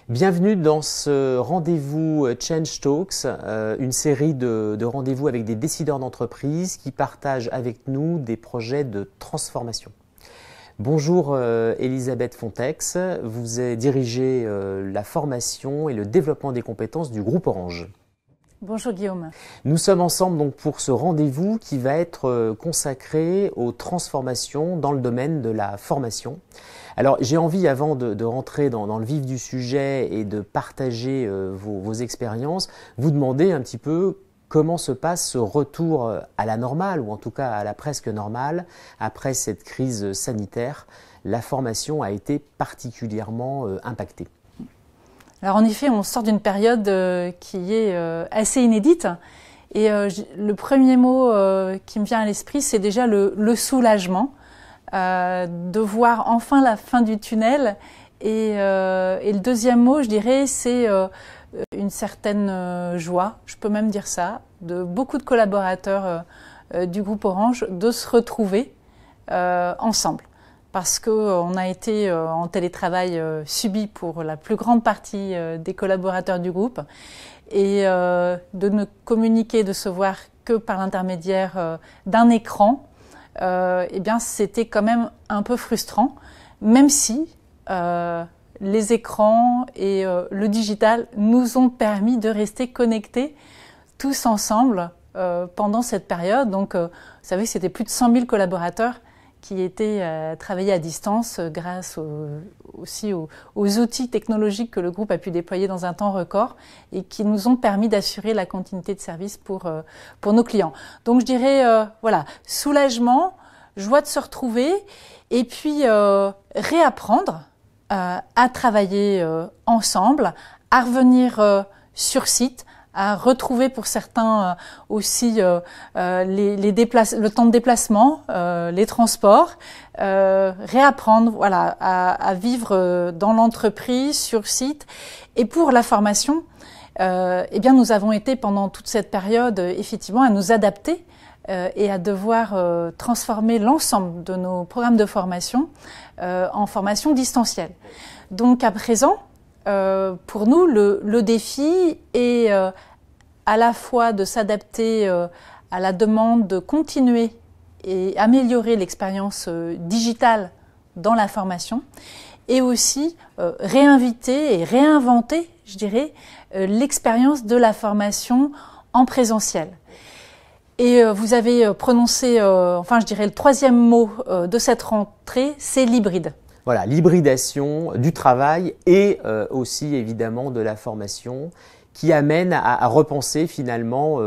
Bienvenue dans ce rendez-vous Change Talks, une série de rendez-vous avec des décideurs d'entreprise qui partagent avec nous des projets de transformation. Bonjour Elisabeth Fontex, vous dirigez la formation et le développement des compétences du groupe Orange. Bonjour Guillaume. Nous sommes ensemble donc pour ce rendez-vous qui va être consacré aux transformations dans le domaine de la formation. Alors j'ai envie, avant de rentrer dans le vif du sujet et de partager vos expériences, vous demander un petit peu comment se passe ce retour à la normale, ou en tout cas à la presque normale, après cette crise sanitaire. La formation a été particulièrement impactée. Alors en effet, on sort d'une période qui est assez inédite. Et le premier mot qui me vient à l'esprit, c'est déjà le soulagement. De voir enfin la fin du tunnel. Et le deuxième mot, je dirais, c'est une certaine joie, je peux même dire ça, de beaucoup de collaborateurs du groupe Orange de se retrouver ensemble. Parce qu'on a été en télétravail subi pour la plus grande partie des collaborateurs du groupe. Et de ne communiquer, de se voir que par l'intermédiaire d'un écran, eh bien, c'était quand même un peu frustrant, même si les écrans et le digital nous ont permis de rester connectés tous ensemble pendant cette période. Donc, vous savez, c'était plus de 100 000 collaborateurs qui étaient travaillés à distance grâce aussi aux outils technologiques que le groupe a pu déployer dans un temps record et qui nous ont permis d'assurer la continuité de service pour nos clients. Donc je dirais, voilà, soulagement, joie de se retrouver et puis réapprendre à travailler ensemble, à revenir sur site, à retrouver pour certains aussi le temps de déplacement, les transports, réapprendre voilà, à vivre dans l'entreprise, sur site. Et pour la formation, eh bien, nous avons été pendant toute cette période effectivement à nous adapter et à devoir transformer l'ensemble de nos programmes de formation en formation distancielle. Donc à présent, pour nous, le défi est à la fois de s'adapter à la demande de continuer et améliorer l'expérience digitale dans la formation et aussi réinviter et réinventer, je dirais, l'expérience de la formation en présentiel. Et vous avez prononcé, enfin je dirais le troisième mot de cette rentrée, c'est l'hybride. Voilà, l'hybridation du travail et aussi évidemment de la formation qui amène à repenser finalement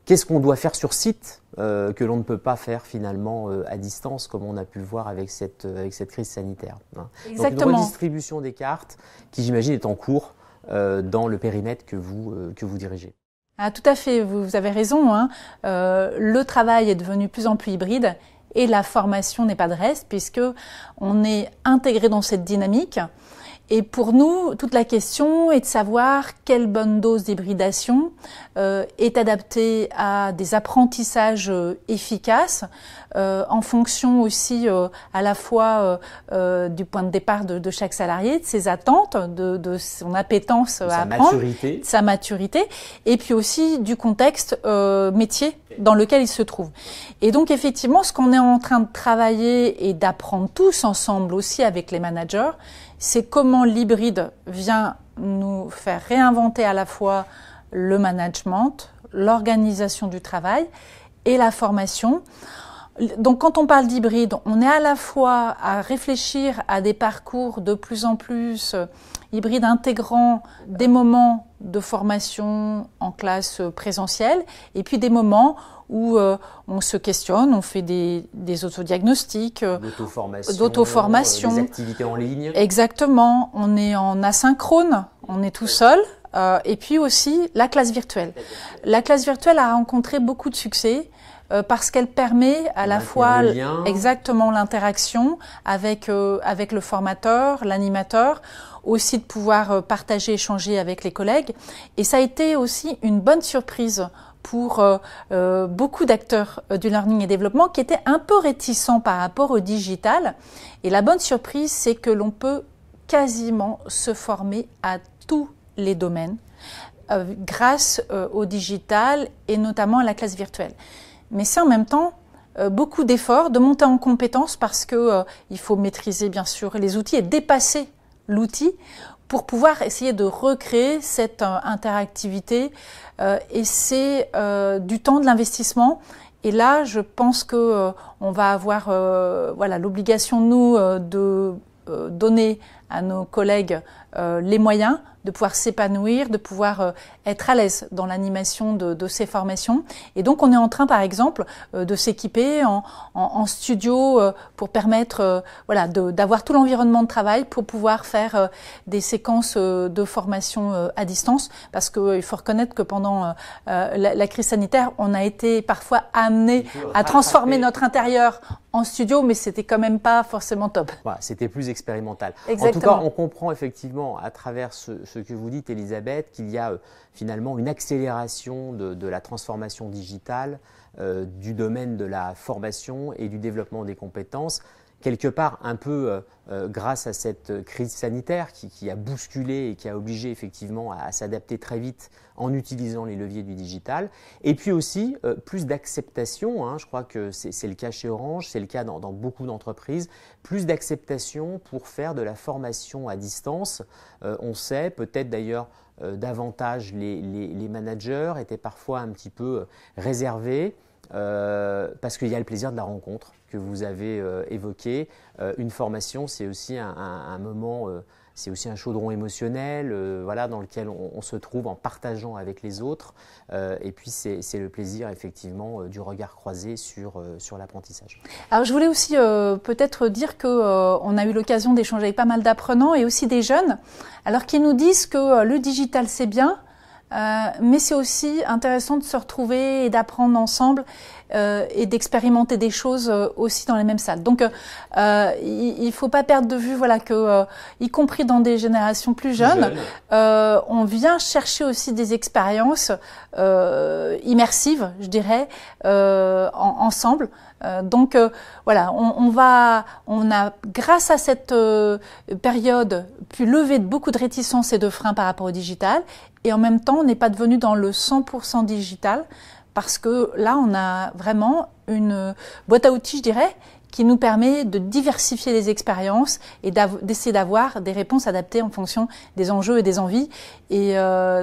qu'est-ce qu'on doit faire sur site que l'on ne peut pas faire finalement à distance comme on a pu le voir avec cette crise sanitaire. Exactement. Donc une redistribution des cartes qui j'imagine est en cours dans le périmètre que vous dirigez. Ah, tout à fait, vous avez raison. Hein. Le travail est devenu de plus en plus hybride et la formation n'est pas de reste puisque on est intégré dans cette dynamique. Et pour nous, toute la question est de savoir quelle bonne dose d'hybridation est adaptée à des apprentissages efficaces en fonction aussi à la fois du point de départ de chaque salarié, de ses attentes, de son appétence à apprendre, de sa maturité, et puis aussi du contexte métier dans lequel il se trouve. Et donc effectivement, ce qu'on est en train de travailler et d'apprendre tous ensemble aussi avec les managers, c'est comment l'hybride vient nous faire réinventer à la fois le management, l'organisation du travail et la formation. Donc quand on parle d'hybride, on est à la fois à réfléchir à des parcours de plus en plus hybrides intégrant des moments de formation en classe présentielle et puis des moments où on se questionne, on fait des autodiagnostics, d'auto-formation, des activités en ligne. Exactement, on est en asynchrone, on est tout seul. Et puis aussi la classe virtuelle. La classe virtuelle a rencontré beaucoup de succès parce qu'elle permet à la fois exactement l'interaction avec le formateur, l'animateur, aussi de pouvoir partager, échanger avec les collègues. Et ça a été aussi une bonne surprise pour beaucoup d'acteurs du learning et développement qui étaient un peu réticents par rapport au digital. Et la bonne surprise, c'est que l'on peut quasiment se former à tous les domaines grâce au digital et notamment à la classe virtuelle. Mais c'est en même temps beaucoup d'efforts, de monter en compétences parce que il faut maîtriser bien sûr les outils et dépasser l'outil pour pouvoir essayer de recréer cette interactivité et c'est du temps, de l'investissement. Et là, je pense que on va avoir voilà, l'obligation, nous, de donner à nos collègues les moyens de pouvoir s'épanouir, de pouvoir être à l'aise dans l'animation de ces formations. Et donc, on est en train, par exemple, de s'équiper en studio pour permettre voilà, d'avoir tout l'environnement de travail pour pouvoir faire des séquences de formation à distance. Parce qu'il faut reconnaître que pendant la crise sanitaire, on a été parfois amené à transformer notre intérieur en studio, mais c'était quand même pas forcément top. Voilà, c'était plus expérimental. Exactement. En tout cas, on comprend effectivement à travers ce que vous dites, Elisabeth, qu'il y a finalement une accélération de la transformation digitale du domaine de la formation et du développement des compétences, quelque part un peu grâce à cette crise sanitaire qui a bousculé et qui a obligé effectivement à s'adapter très vite en utilisant les leviers du digital. Et puis aussi plus d'acceptation, hein, je crois que c'est le cas chez Orange, c'est le cas dans beaucoup d'entreprises, plus d'acceptation pour faire de la formation à distance. On sait peut-être d'ailleurs davantage les managers étaient parfois un petit peu réservés parce qu'il y a le plaisir de la rencontre que vous avez évoqué. Une formation, c'est aussi un moment, c'est aussi un chaudron émotionnel voilà, dans lequel on se trouve en partageant avec les autres. Et puis, c'est le plaisir, effectivement, du regard croisé sur l'apprentissage. Alors, je voulais aussi peut-être dire qu'on a eu l'occasion d'échanger avec pas mal d'apprenants et aussi des jeunes, alors qui nous disent que le digital, c'est bien, mais c'est aussi intéressant de se retrouver et d'apprendre ensemble et d'expérimenter des choses aussi dans les mêmes salles. Donc, il faut pas perdre de vue, voilà, que y compris dans des générations plus jeunes, on vient chercher aussi des expériences immersives, je dirais, ensemble. Donc voilà, on a grâce à cette période pu lever beaucoup de réticences et de freins par rapport au digital, et en même temps on n'est pas devenu dans le 100% digital parce que là on a vraiment une boîte à outils, je dirais, qui nous permet de diversifier les expériences et d'essayer d'avoir des réponses adaptées en fonction des enjeux et des envies. Et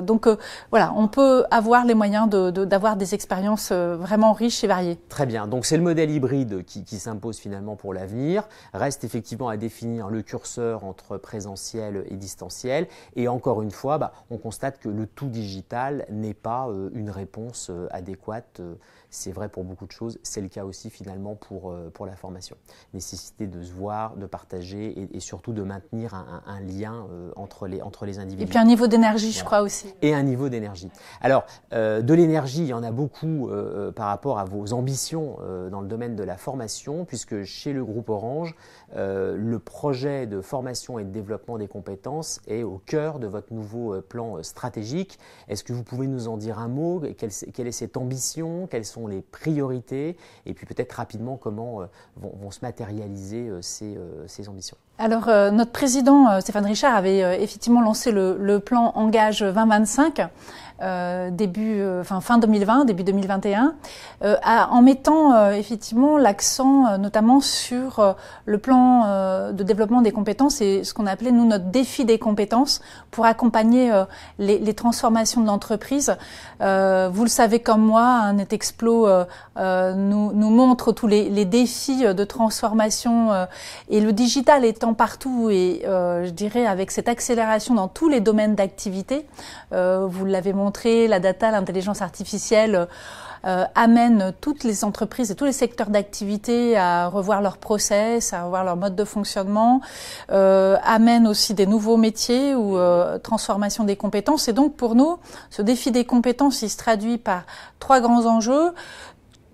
donc voilà, on peut avoir les moyens d'avoir des expériences vraiment riches et variées. Très bien, donc c'est le modèle hybride qui s'impose finalement pour l'avenir. Reste effectivement à définir le curseur entre présentiel et distanciel. Et encore une fois, on constate que le tout digital n'est pas une réponse adéquate. C'est vrai pour beaucoup de choses, c'est le cas aussi finalement pour la formation. Nécessité de se voir, de partager et surtout de maintenir un lien entre les individus. Et puis un niveau d'énergie, je crois aussi. Et un niveau d'énergie. Alors, de l'énergie, il y en a beaucoup par rapport à vos ambitions dans le domaine de la formation, puisque chez le groupe Orange, le projet de formation et de développement des compétences est au cœur de votre nouveau plan stratégique. Est-ce que vous pouvez nous en dire un mot? Quelle est cette ambition? Quelles sont les priorités? Et puis peut-être rapidement, comment vont se matérialiser ces ambitions? Alors, notre président Stéphane Richard avait effectivement lancé le plan Engage 2025 fin 2020, début 2021, en mettant effectivement l'accent notamment sur le plan de développement des compétences et ce qu'on appelait nous notre défi des compétences pour accompagner les transformations de l'entreprise. Vous le savez comme moi, Netexplo nous montre tous les défis de transformation et le digital étant partout et je dirais avec cette accélération dans tous les domaines d'activité, vous l'avez montré, la data, l'intelligence artificielle amène toutes les entreprises et tous les secteurs d'activité à revoir leurs process, à revoir leur mode de fonctionnement, amène aussi des nouveaux métiers ou transformation des compétences. Et donc pour nous, ce défi des compétences, il se traduit par 3 grands enjeux.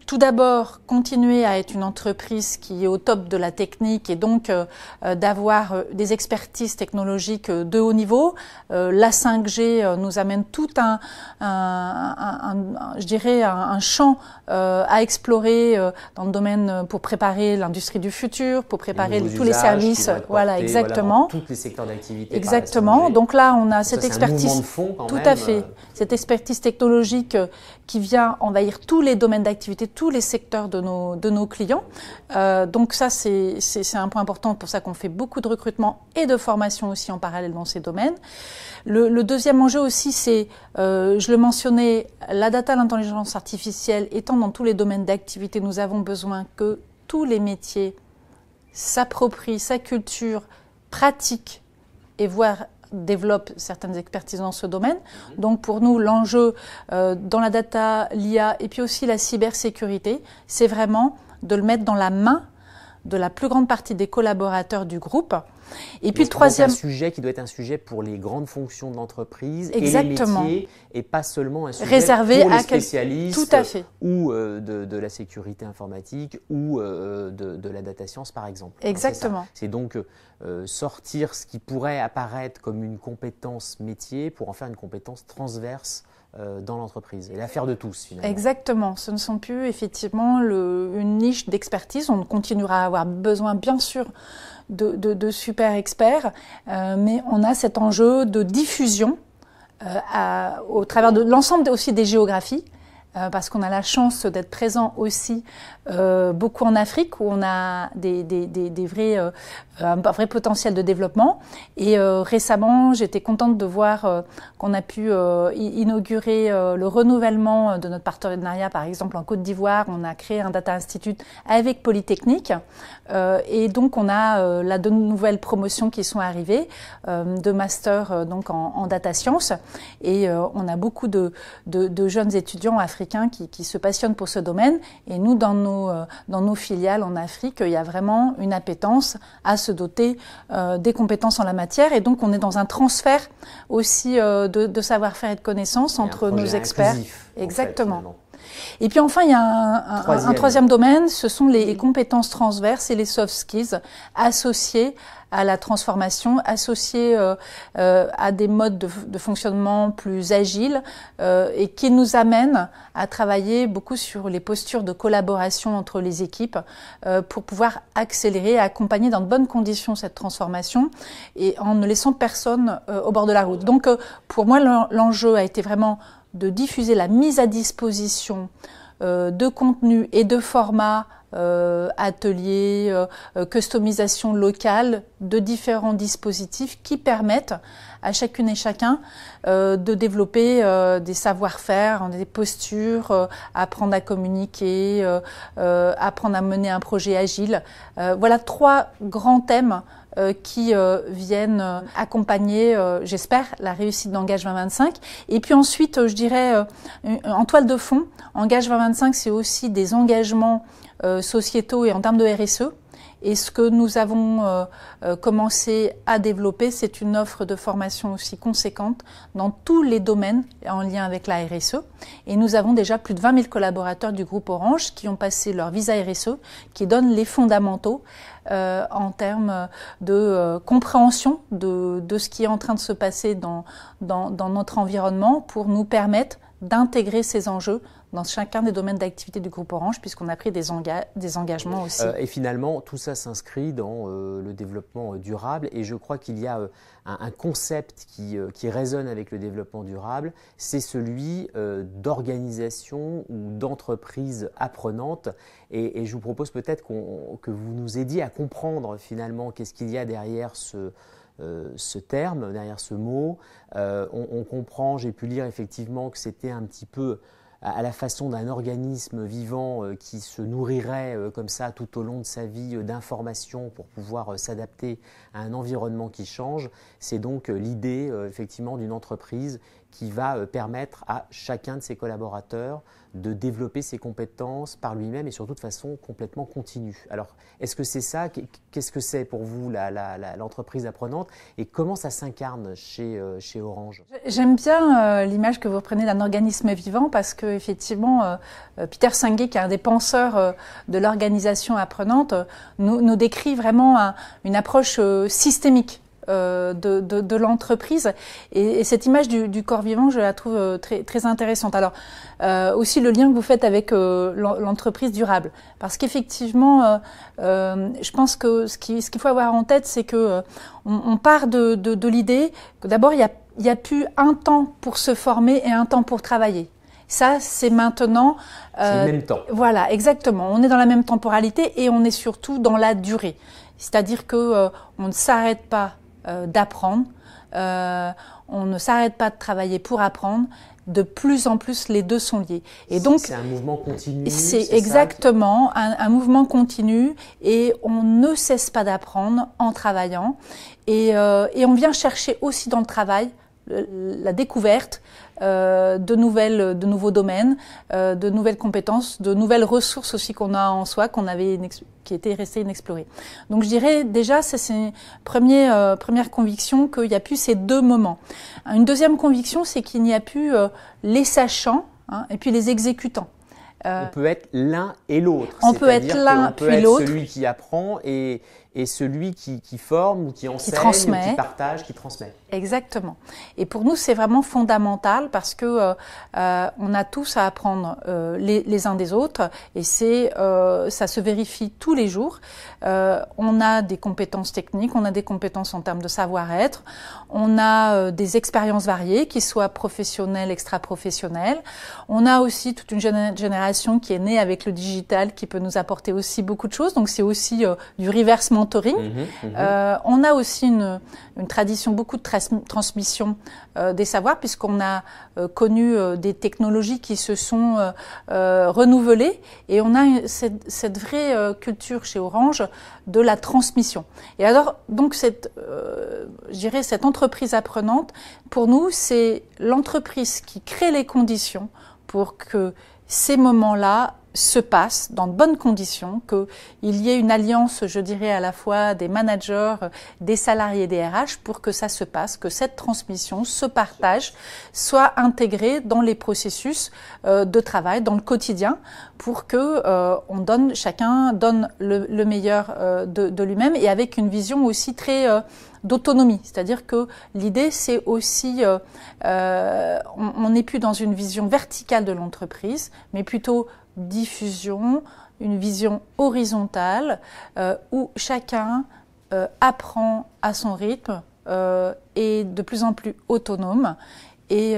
tout d'abord, continuer à être une entreprise qui est au top de la technique et donc d'avoir des expertises technologiques de haut niveau. La 5G nous amène tout je dirais un champ à explorer dans le domaine pour préparer l'industrie du futur, pour préparer tous les services. Voilà, exactement. Dans tous les secteurs d'activité. Exactement. Donc là, on a cette expertise. Un mouvement de fond quand tout même. À fait. Cette expertise technologique qui vient envahir tous les domaines d'activité, tous les secteurs de nos clients. Donc ça, c'est un point important. Pour ça qu'on fait beaucoup de recrutement et de formation aussi en parallèle dans ces domaines. Le deuxième enjeu aussi, c'est, je le mentionnais, la data, l'intelligence artificielle étant dans tous les domaines d'activité, nous avons besoin que tous les métiers s'approprient sa culture, pratiquent et voire développe certaines expertises dans ce domaine. Donc pour nous, l'enjeu dans la data, l'IA et puis aussi la cybersécurité, c'est vraiment de le mettre dans la main de la plus grande partie des collaborateurs du groupe. Et puis le troisième... un sujet qui doit être un sujet pour les grandes fonctions de l'entreprise et les métiers, et pas seulement un sujet réservé pour les à spécialistes tout à fait. ou de la sécurité informatique ou de la data science par exemple. Exactement. C'est donc sortir ce qui pourrait apparaître comme une compétence métier pour en faire une compétence transverse dans l'entreprise et l'affaire de tous finalement. Exactement, ce ne sont plus effectivement une niche d'expertise, on continuera à avoir besoin bien sûr de super experts, mais on a cet enjeu de diffusion au travers de l'ensemble aussi des géographies, parce qu'on a la chance d'être présent aussi beaucoup en Afrique où on a un vrai potentiel de développement. Et récemment, j'étais contente de voir qu'on a pu inaugurer le renouvellement de notre partenariat. Par exemple, en Côte d'Ivoire, on a créé un Data Institute avec Polytechnique. Et donc, on a là de nouvelles promotions qui sont arrivées, de master donc en data science. Et on a beaucoup de jeunes étudiants africains qui se passionnent pour ce domaine. Et nous, dans nos filiales en Afrique, il y a vraiment une appétence à se doter des compétences en la matière. Et donc, on est dans un transfert aussi de savoir-faire et de connaissances entre nos experts. Exactement. En fait, et puis enfin, il y a un troisième domaine, ce sont les compétences transverses et les soft skills associés à la transformation, associés à des modes de fonctionnement plus agiles et qui nous amènent à travailler beaucoup sur les postures de collaboration entre les équipes pour pouvoir accélérer et accompagner dans de bonnes conditions cette transformation et en ne laissant personne au bord de la route. Donc pour moi, l'enjeu a été vraiment de diffuser la mise à disposition de contenus et de formats, ateliers, customisation locale de différents dispositifs qui permettent à chacune et chacun de développer des savoir-faire, des postures, apprendre à communiquer, apprendre à mener un projet agile. Voilà 3 grands thèmes qui viennent accompagner, j'espère, la réussite d'Engage 2025. Et puis ensuite, je dirais, en toile de fond, Engage 2025, c'est aussi des engagements sociétaux et en termes de RSE. Et ce que nous avons commencé à développer, c'est une offre de formation aussi conséquente dans tous les domaines en lien avec la RSE. Et nous avons déjà plus de 20 000 collaborateurs du groupe Orange qui ont passé leur visa RSE, qui donnent les fondamentaux en termes de compréhension de ce qui est en train de se passer dans notre environnement pour nous permettre d'intégrer ces enjeux dans chacun des domaines d'activité du groupe Orange, puisqu'on a pris des engagements aussi. Et finalement, tout ça s'inscrit dans le développement durable. Et je crois qu'il y a un concept qui résonne avec le développement durable, c'est celui d'organisation ou d'entreprise apprenante. Et je vous propose peut-être que vous nous aidiez à comprendre finalement qu'est-ce qu'il y a derrière ce terme, derrière ce mot. On comprend, j'ai pu lire effectivement que c'était un petit peu à la façon d'un organisme vivant qui se nourrirait comme ça tout au long de sa vie d'informations pour pouvoir s'adapter à un environnement qui change. C'est donc l'idée effectivement d'une entreprise qui va permettre à chacun de ses collaborateurs de développer ses compétences par lui-même et surtout de façon complètement continue. Alors, est-ce que c'est ça? Qu'est-ce que c'est pour vous l'entreprise apprenante et comment ça s'incarne chez Orange? J'aime bien l'image que vous reprenez d'un organisme vivant parce que effectivement, Peter Senge, qui est un des penseurs de l'organisation apprenante, nous décrit vraiment une approche systémique de l'entreprise et cette image du corps vivant, je la trouve très, très intéressante. Alors aussi le lien que vous faites avec l'entreprise durable, parce qu'effectivement, je pense que ce qu'il faut avoir en tête, c'est que on part de l'idée que d'abord il y a plus un temps pour se former et un temps pour travailler. Ça, c'est maintenant. C'est le même temps. Voilà, exactement. On est dans la même temporalité et on est surtout dans la durée. C'est-à-dire que on ne s'arrête pas d'apprendre, on ne s'arrête pas de travailler pour apprendre. De plus en plus, les deux sont liés. Et donc, c'est un mouvement continu. C'est exactement un mouvement continu et on ne cesse pas d'apprendre en travaillant. Et on vient chercher aussi dans le travail la découverte de nouveaux domaines, de nouvelles compétences, de nouvelles ressources aussi qu'on a en soi, qui étaient restées inexplorées. Donc je dirais déjà, c'est une première conviction qu'il n'y a plus ces deux moments. Une deuxième conviction, c'est qu'il n'y a plus les sachants et puis les exécutants. On peut être l'un et l'autre. On peut être l'un puis l'autre. Celui qui apprend et celui qui forme ou qui enseigne, ou qui partage, qui transmet. Exactement. Et pour nous, c'est vraiment fondamental parce que on a tous à apprendre les uns des autres et ça se vérifie tous les jours. On a des compétences techniques, on a des compétences en termes de savoir-être, on a des expériences variées, qu'ils soient professionnelles, extra-professionnelles. On a aussi toute une génération qui est née avec le digital qui peut nous apporter aussi beaucoup de choses. Donc c'est aussi du reverse mentoring. On a aussi une tradition, beaucoup de transmission des savoirs, puisqu'on a connu des technologies qui se sont renouvelées et on a cette vraie culture chez Orange de la transmission. Et alors, donc, je dirais, cette entreprise apprenante, pour nous, c'est l'entreprise qui crée les conditions pour que ces moments-là se passe dans de bonnes conditions, qu'il y ait une alliance, je dirais, à la fois des managers, des salariés, des RH, pour que ça se passe, que cette transmission, ce partage, soit intégré dans les processus de travail, dans le quotidien, pour que chacun donne le meilleur de lui-même et avec une vision aussi très d'autonomie. C'est-à-dire que l'idée, c'est aussi, on n'est plus dans une vision verticale de l'entreprise, mais plutôt diffusion, une vision horizontale où chacun apprend à son rythme, est de plus en plus autonome et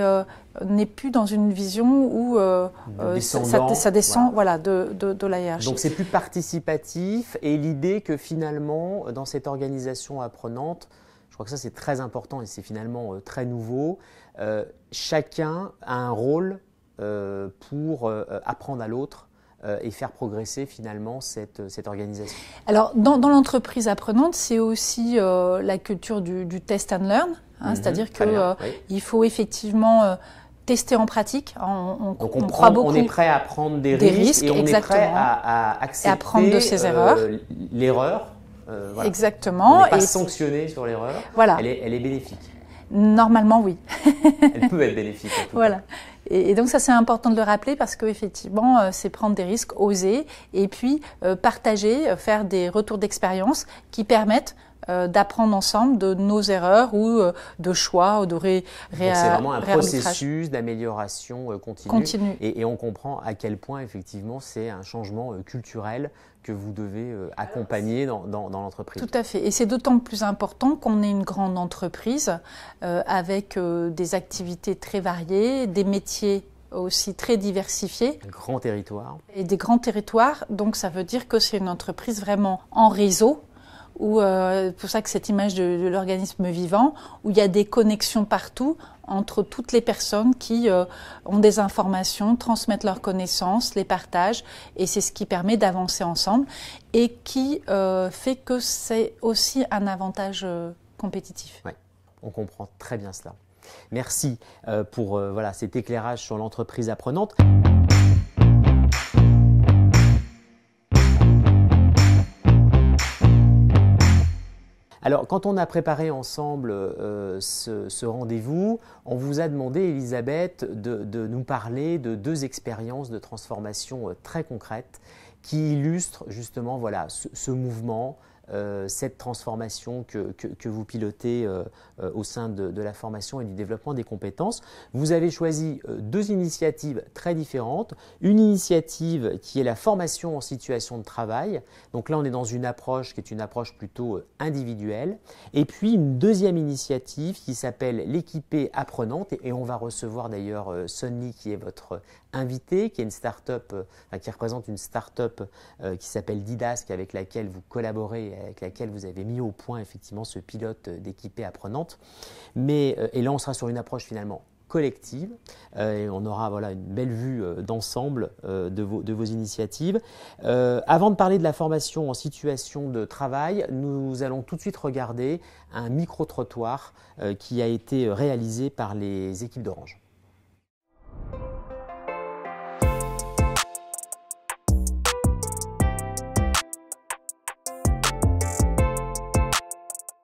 n'est plus dans une vision où ça descend voilà, de la hiérarchie. Donc c'est plus participatif et l'idée que finalement dans cette organisation apprenante, je crois que ça c'est très important et c'est finalement très nouveau, chacun a un rôle pour apprendre à l'autre et faire progresser finalement cette organisation. Alors dans l'entreprise apprenante, c'est aussi la culture du test and learn, c'est-à-dire qu'il faut effectivement tester en pratique. Donc on croit beaucoup. On est prêt à prendre des risques et on est prêt à accepter et à prendre de ses erreurs. L'erreur. Voilà. Exactement. On n'est pas sanctionné sur l'erreur. Voilà. Elle est bénéfique. Normalement, oui. Elle peut être bénéfique. En tout voilà. cas. Et donc ça, c'est important de le rappeler parce qu'effectivement, c'est prendre des risques, oser, et puis partager, faire des retours d'expérience qui permettent d'apprendre ensemble de nos erreurs ou de choix ou de c'est vraiment un processus d'amélioration continue. Et on comprend à quel point effectivement c'est un changement culturel que vous devez accompagner dans l'entreprise. Tout à fait. Et c'est d'autant plus important qu'on est une grande entreprise avec des activités très variées, des métiers aussi très diversifiés. Un grand territoire. Et des grands territoires. Donc ça veut dire que c'est une entreprise vraiment en réseau. C'est pour ça que cette image de l'organisme vivant, où il y a des connexions partout entre toutes les personnes qui ont des informations, transmettent leurs connaissances, les partagent, et c'est ce qui permet d'avancer ensemble et qui fait que c'est aussi un avantage compétitif. Oui, on comprend très bien cela. Merci pour voilà, cet éclairage sur l'entreprise apprenante. Alors, quand on a préparé ensemble ce rendez-vous, on vous a demandé, Elisabeth, de nous parler de 2 expériences de transformation très concrètes qui illustrent justement voilà, ce mouvement, cette transformation que vous pilotez au sein de la formation et du développement des compétences. Vous avez choisi 2 initiatives très différentes. Une initiative qui est la formation en situation de travail. Donc là, on est dans une approche qui est une approche plutôt individuelle. Et puis une deuxième initiative qui s'appelle l'équipée apprenante. Et on va recevoir d'ailleurs Sonny qui est votre invité, qui est une start-up, qui représente une start-up qui s'appelle Didask, avec laquelle vous collaborez, avec laquelle vous avez mis au point effectivement ce pilote d'équipée apprenante. Et là, on sera sur une approche finalement collective et on aura voilà, une belle vue d'ensemble de vos initiatives. Avant de parler de la formation en situation de travail, nous allons tout de suite regarder un micro-trottoir qui a été réalisé par les équipes d'Orange.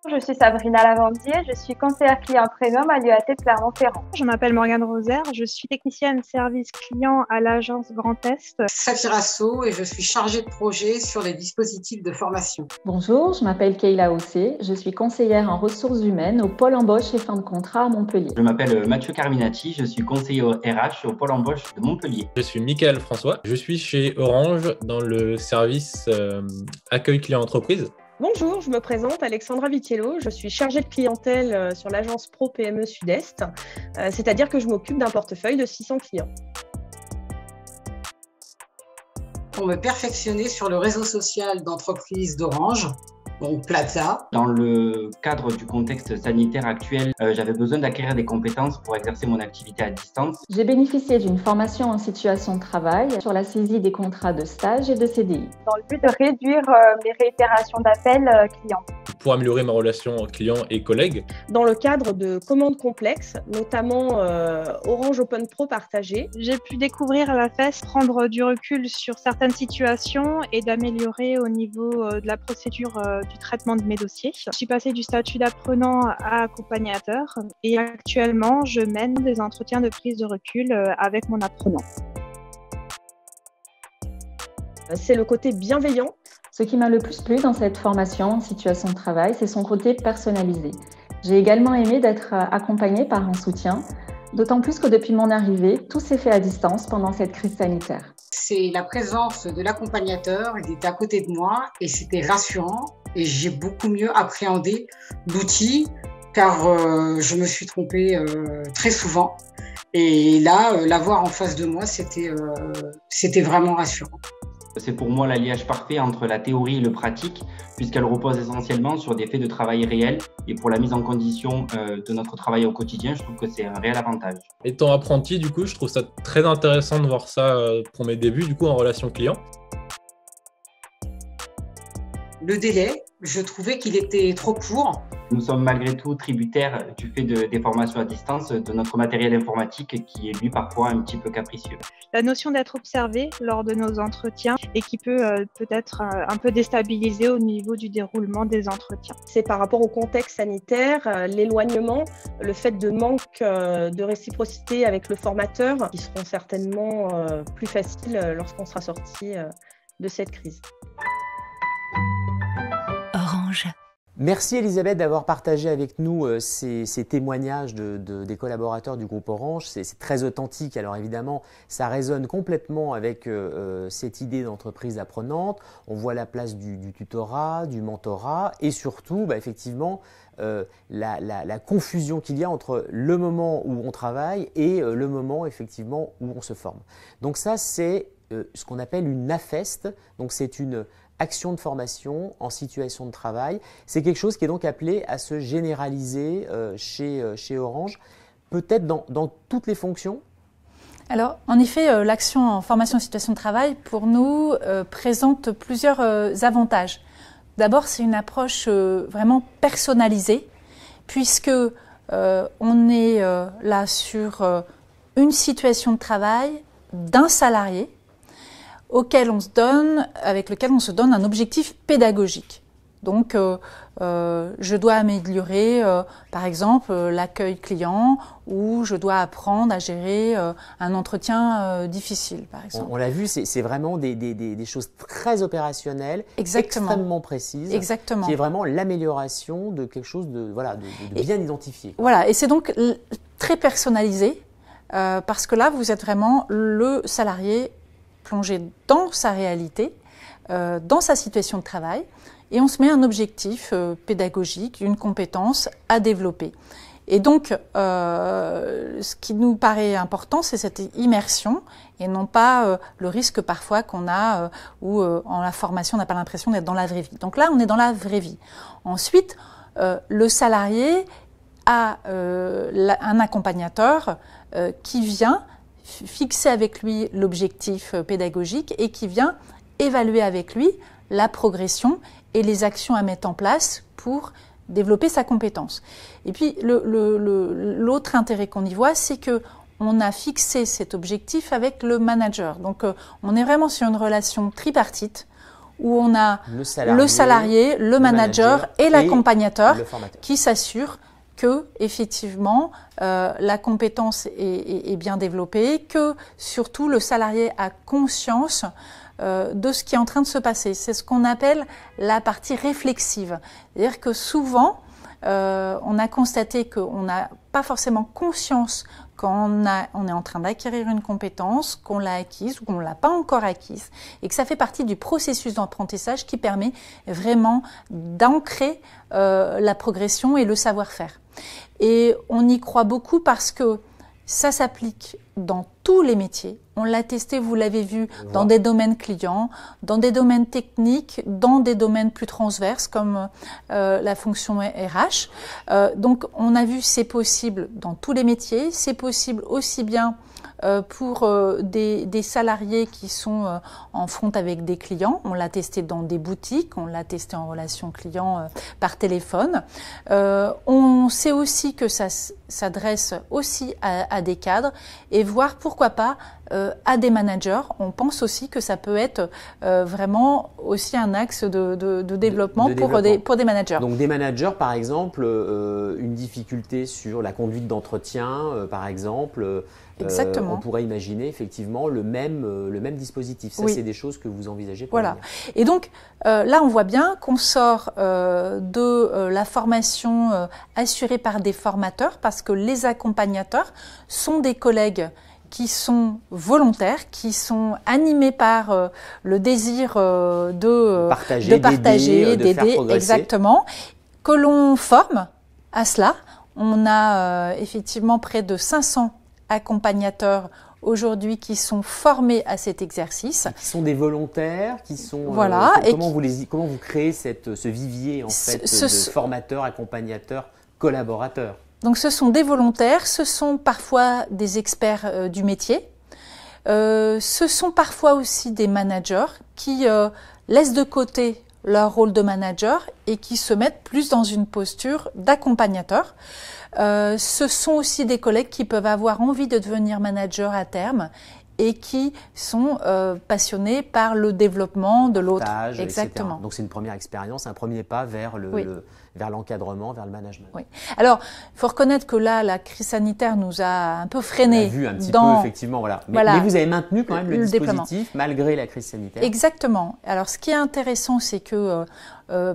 Je suis Sabrina Lavandier, je suis conseillère client premium à l'UAT de Clermont-Ferrand. Je m'appelle Morgane Rosaire, je suis technicienne service client à l'agence Grand Est. Safira So et je suis chargée de projet sur les dispositifs de formation. Bonjour, je m'appelle Kayla Ossé, je suis conseillère en ressources humaines au pôle embauche et fin de contrat à Montpellier. Je m'appelle Mathieu Carminati, je suis conseiller RH au pôle embauche de Montpellier. Je suis Michael François, je suis chez Orange dans le service accueil client entreprise. Bonjour, je me présente Alexandra Vitiello, je suis chargée de clientèle sur l'agence Pro PME Sud-Est, c'est-à-dire que je m'occupe d'un portefeuille de 600 clients. Pour me perfectionner sur le réseau social d'entreprise d'Orange, donc Plaza. Dans le cadre du contexte sanitaire actuel, j'avais besoin d'acquérir des compétences pour exercer mon activité à distance. J'ai bénéficié d'une formation en situation de travail sur la saisie des contrats de stage et de CDI. Dans le but de réduire mes réitérations d'appels clients. Pour améliorer ma relation client et collègues. Dans le cadre de commandes complexes, notamment Orange Open Pro partagé. J'ai pu découvrir à la FES, prendre du recul sur certaines situations et d'améliorer au niveau de la procédure du traitement de mes dossiers. Je suis passée du statut d'apprenant à accompagnateur et actuellement, je mène des entretiens de prise de recul avec mon apprenant. C'est le côté bienveillant. Ce qui m'a le plus plu dans cette formation en situation de travail, c'est son côté personnalisé. J'ai également aimé d'être accompagnée par un soutien, d'autant plus que depuis mon arrivée, tout s'est fait à distance pendant cette crise sanitaire. C'est la présence de l'accompagnateur, il était à côté de moi et c'était rassurant et j'ai beaucoup mieux appréhendé l'outil car je me suis trompée très souvent et là, l'avoir en face de moi, c'était vraiment rassurant. C'est pour moi l'alliage parfait entre la théorie et le pratique, puisqu'elle repose essentiellement sur des faits de travail réels. Et pour la mise en condition de notre travail au quotidien, je trouve que c'est un réel avantage. Étant apprenti, du coup, je trouve ça très intéressant de voir ça pour mes débuts, du coup, en relation client. Le délai, je trouvais qu'il était trop court. Nous sommes malgré tout tributaires du fait des formations à distance de notre matériel informatique qui est lui parfois un petit peu capricieux. La notion d'être observé lors de nos entretiens et qui peut peut-être un peu déstabiliser au niveau du déroulement des entretiens. C'est par rapport au contexte sanitaire, l'éloignement, le fait de manque de réciprocité avec le formateur qui seront certainement plus faciles lorsqu'on sera sorti de cette crise. Orange. Merci Elisabeth d'avoir partagé avec nous ces témoignages des collaborateurs du groupe Orange. C'est très authentique. Alors évidemment, ça résonne complètement avec cette idée d'entreprise apprenante. On voit la place du tutorat, du mentorat et surtout, effectivement, la confusion qu'il y a entre le moment où on travaille et le moment effectivement où on se forme. Donc ça, c'est ce qu'on appelle une AFEST. Donc c'est une action de formation en situation de travail. C'est quelque chose qui est donc appelé à se généraliser chez Orange, peut-être dans toutes les fonctions. Alors, en effet, l'action en formation en situation de travail, pour nous, présente plusieurs avantages. D'abord, c'est une approche vraiment personnalisée, puisque on est là sur une situation de travail d'un salarié avec lequel on se donne un objectif pédagogique. Donc, je dois améliorer, par exemple, l'accueil client, ou je dois apprendre à gérer un entretien difficile, par exemple. On l'a vu, c'est vraiment des choses très opérationnelles, extrêmement précises, qui est vraiment l'amélioration de quelque chose de bien identifié. Voilà, et c'est donc très personnalisé, parce que là, vous êtes vraiment le salarié plongé dans sa réalité, dans sa situation de travail, et on se met un objectif pédagogique, une compétence à développer. Et donc, ce qui nous paraît important, c'est cette immersion et non pas le risque parfois qu'on a où en la formation, on n'a pas l'impression d'être dans la vraie vie. Donc là, on est dans la vraie vie. Ensuite, le salarié a un accompagnateur qui vient fixer avec lui l'objectif pédagogique et qui vient évaluer avec lui la progression et les actions à mettre en place pour développer sa compétence. Et puis l'autre intérêt qu'on y voit, c'est que on a fixé cet objectif avec le manager. Donc on est vraiment sur une relation tripartite où on a le salarié, le manager et l'accompagnateur qui s'assure que effectivement la compétence est bien développée, que surtout le salarié a conscience de ce qui est en train de se passer. C'est ce qu'on appelle la partie réflexive. C'est-à-dire que souvent, on a constaté qu'on n'a pas forcément conscience quand on est en train d'acquérir une compétence, qu'on l'a acquise ou qu'on ne l'a pas encore acquise, et que ça fait partie du processus d'apprentissage qui permet vraiment d'ancrer la progression et le savoir-faire. Et on y croit beaucoup parce que ça s'applique dans tous les métiers. On l'a testé, vous l'avez vu, dans des domaines clients, dans des domaines techniques, dans des domaines plus transverses comme la fonction RH. Donc on a vu c'est possible dans tous les métiers, c'est possible aussi bien pour des salariés qui sont en front avec des clients. On l'a testé dans des boutiques, on l'a testé en relation client par téléphone. On sait aussi que ça s'adresse aussi à des cadres et voire pourquoi pas à des managers. On pense aussi que ça peut être vraiment aussi un axe de développement, pour des managers. Donc des managers, par exemple, une difficulté sur la conduite d'entretien, par exemple. Exactement. On pourrait imaginer effectivement le même dispositif. Ça, c'est des choses que vous envisagez pour l'avenir. Et donc, là, on voit bien qu'on sort de la formation assurée par des formateurs parce que les accompagnateurs sont des collègues qui sont volontaires, qui sont animés par le désir de partager, d'aider, exactement, que l'on forme à cela. On a effectivement près de 500 accompagnateurs aujourd'hui qui sont formés à cet exercice. Qui sont des volontaires, qui sont... Voilà. Comment vous créez ce vivier en fait, de formateurs, accompagnateurs, collaborateurs? Donc ce sont des volontaires, ce sont parfois des experts du métier, ce sont parfois aussi des managers qui laissent de côté leur rôle de manager et qui se mettent plus dans une posture d'accompagnateur. Ce sont aussi des collègues qui peuvent avoir envie de devenir manager à terme et qui sont passionnés par le développement de l'autre. Exactement. Etc. Donc c'est une première expérience, un premier pas vers l'encadrement, vers le management. Oui. Alors, il faut reconnaître que là, la crise sanitaire nous a un peu freinés. On a vu un petit peu, effectivement. Voilà. Mais vous avez maintenu quand même le dispositif malgré la crise sanitaire. Exactement. Alors, ce qui est intéressant, c'est que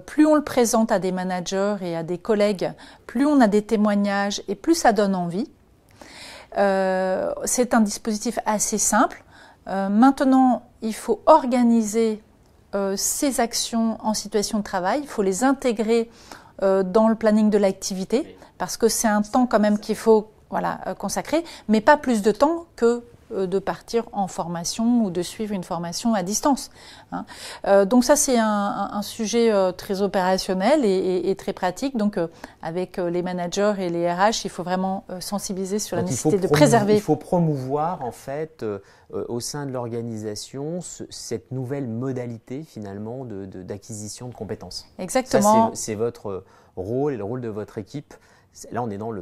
plus on le présente à des managers et à des collègues, plus on a des témoignages et plus ça donne envie. C'est un dispositif assez simple. Maintenant, il faut organiser ces actions en situation de travail. Il faut les intégrer dans le planning de l'activité parce que c'est un temps quand même qu'il faut consacrer, mais pas plus de temps que de partir en formation ou de suivre une formation à distance. Donc ça, c'est un sujet très opérationnel et très pratique. Donc avec les managers et les RH, il faut vraiment sensibiliser sur la nécessité de préserver. Il faut promouvoir en fait au sein de l'organisation cette nouvelle modalité finalement d'acquisition de compétences. Exactement. Ça, c'est votre rôle et le rôle de votre équipe. Là, on est dans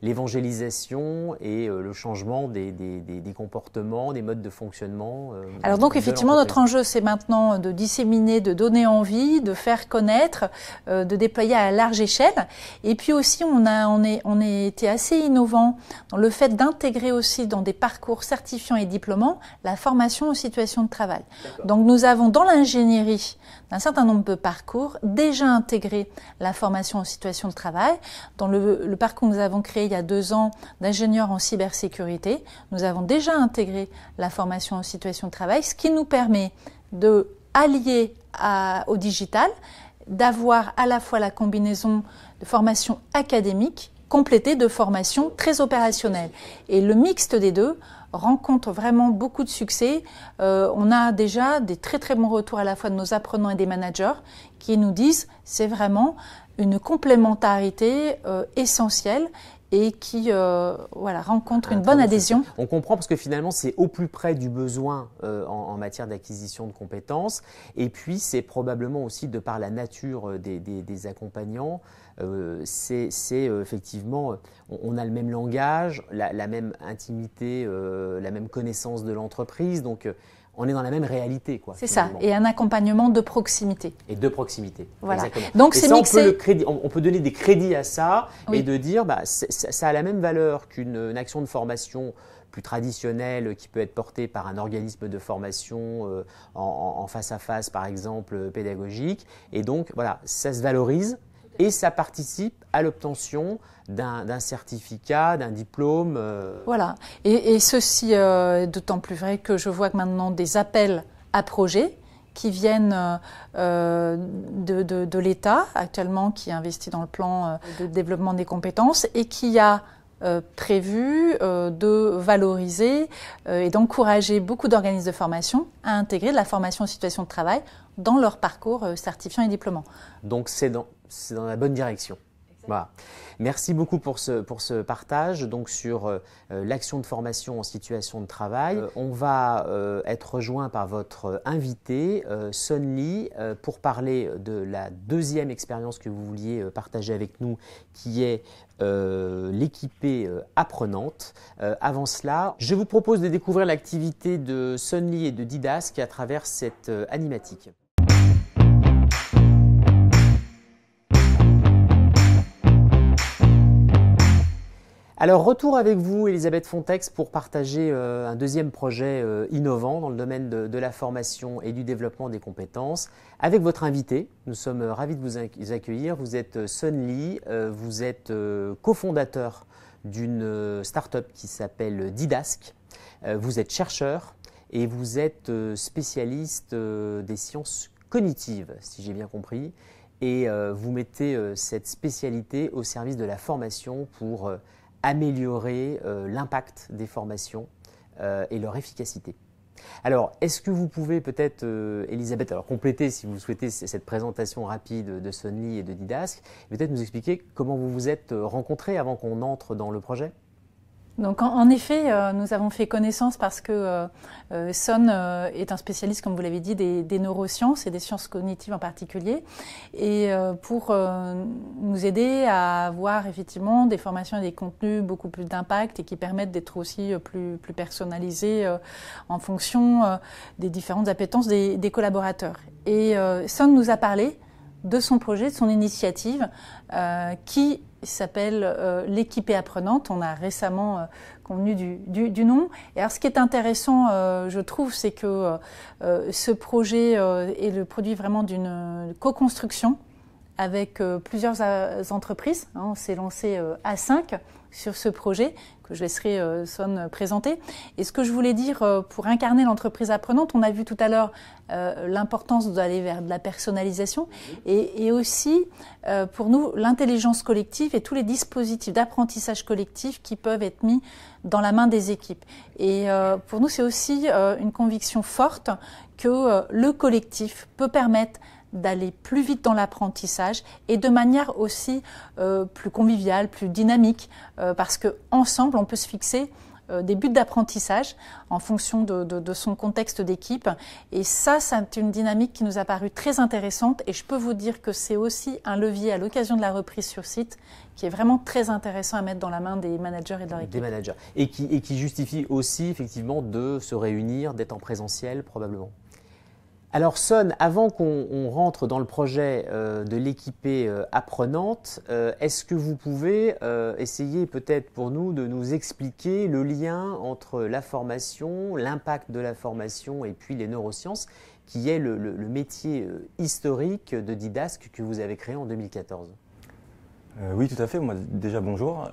l'évangélisation et le changement des comportements, des modes de fonctionnement. Alors donc effectivement, notre enjeu, c'est maintenant de disséminer, de donner envie, de faire connaître, de déployer à large échelle. Et puis aussi, on a été assez innovant dans le fait d'intégrer aussi dans des parcours certifiants et diplômants la formation aux situations de travail. Donc nous avons dans l'ingénierie d'un certain nombre de parcours déjà intégré la formation aux situations de travail. Dans le parcours que nous avons créé il y a 2 ans d'ingénieurs en cybersécurité, nous avons déjà intégré la formation aux situations de travail, ce qui nous permet de allier au digital, d'avoir à la fois la combinaison de formation académique complétée de formation très opérationnelle. Et le mixte des deux rencontre vraiment beaucoup de succès. On a déjà des très très bons retours à la fois de nos apprenants et des managers qui nous disent c'est vraiment une complémentarité essentielle et qui rencontre une bonne adhésion. On comprend parce que finalement c'est au plus près du besoin en matière d'acquisition de compétences et puis c'est probablement aussi de par la nature des accompagnants, c'est effectivement, on a le même langage, la même intimité, la même connaissance de l'entreprise, donc on est dans la même réalité, quoi. C'est ça, et un accompagnement de proximité. Et de proximité, voilà. Exactement. Donc c'est mixé. On peut donner des crédits à ça et de dire, ça a la même valeur qu'une action de formation plus traditionnelle qui peut être portée par un organisme de formation en face à face, par exemple, pédagogique. Et donc, voilà, ça se valorise et ça participe à l'obtention d'un certificat, d'un diplôme. Voilà, et ceci d'autant plus vrai que je vois que maintenant des appels à projets qui viennent de l'État actuellement, qui investit dans le plan de développement des compétences et qui a prévu de valoriser et d'encourager beaucoup d'organismes de formation à intégrer de la formation en situation de travail dans leur parcours certifiant et diplômant. Donc c'est dans la bonne direction. Voilà. Merci beaucoup pour ce partage donc sur l'action de formation en situation de travail. On va être rejoint par votre invité, Son Lee, pour parler de la deuxième expérience que vous vouliez partager avec nous, qui est l'équipée apprenante. Avant cela, je vous propose de découvrir l'activité de Son Lee et de Didask à travers cette animatique. Alors, retour avec vous, Elisabeth Fontex, pour partager un deuxième projet innovant dans le domaine de la formation et du développement des compétences. Avec votre invité, nous sommes ravis de vous accueillir. Vous êtes Son Lee, vous êtes cofondateur d'une start-up qui s'appelle Didask. Vous êtes chercheur et vous êtes spécialiste des sciences cognitives, si j'ai bien compris. Et vous mettez cette spécialité au service de la formation pour améliorer l'impact des formations et leur efficacité. Alors, est-ce que vous pouvez peut-être, Elisabeth, compléter si vous souhaitez cette présentation rapide de Son Lee et de Didask, peut-être nous expliquer comment vous vous êtes rencontrés avant qu'on entre dans le projet ? Donc en effet, nous avons fait connaissance parce que Son est un spécialiste, comme vous l'avez dit, des neurosciences et des sciences cognitives en particulier, et pour nous aider à avoir effectivement des formations et des contenus beaucoup plus d'impact et qui permettent d'être aussi plus personnalisés en fonction des différentes appétences des collaborateurs. Et Son nous a parlé de son projet, de son initiative qui s'appelle l'équipée apprenante. On a récemment convenu du nom. Et alors, ce qui est intéressant, je trouve, c'est que ce projet est le produit vraiment d'une co-construction avec plusieurs entreprises. On s'est lancé à 5 sur ce projet que je laisserai Son présenter. Et ce que je voulais dire pour incarner l'entreprise apprenante, on a vu tout à l'heure l'importance d'aller vers de la personnalisation et aussi pour nous l'intelligence collective et tous les dispositifs d'apprentissage collectif qui peuvent être mis dans la main des équipes. Et pour nous, c'est aussi une conviction forte que le collectif peut permettre d'aller plus vite dans l'apprentissage et de manière aussi plus conviviale, plus dynamique, parce que ensemble on peut se fixer des buts d'apprentissage en fonction de son contexte d'équipe. Et ça, c'est une dynamique qui nous a paru très intéressante. Et je peux vous dire que c'est aussi un levier à l'occasion de la reprise sur site qui est vraiment très intéressant à mettre dans la main des managers et de leur équipe. Des managers. Et qui justifie aussi effectivement de se réunir, d'être en présentiel probablement. Alors Son, avant qu'on rentre dans le projet de l'équipée apprenante, est-ce que vous pouvez essayer peut-être pour nous de nous expliquer le lien entre la formation, l'impact de la formation et puis les neurosciences, qui est le métier historique de Didasque que vous avez créé en 2014 ? Oui, tout à fait. Moi, déjà, bonjour.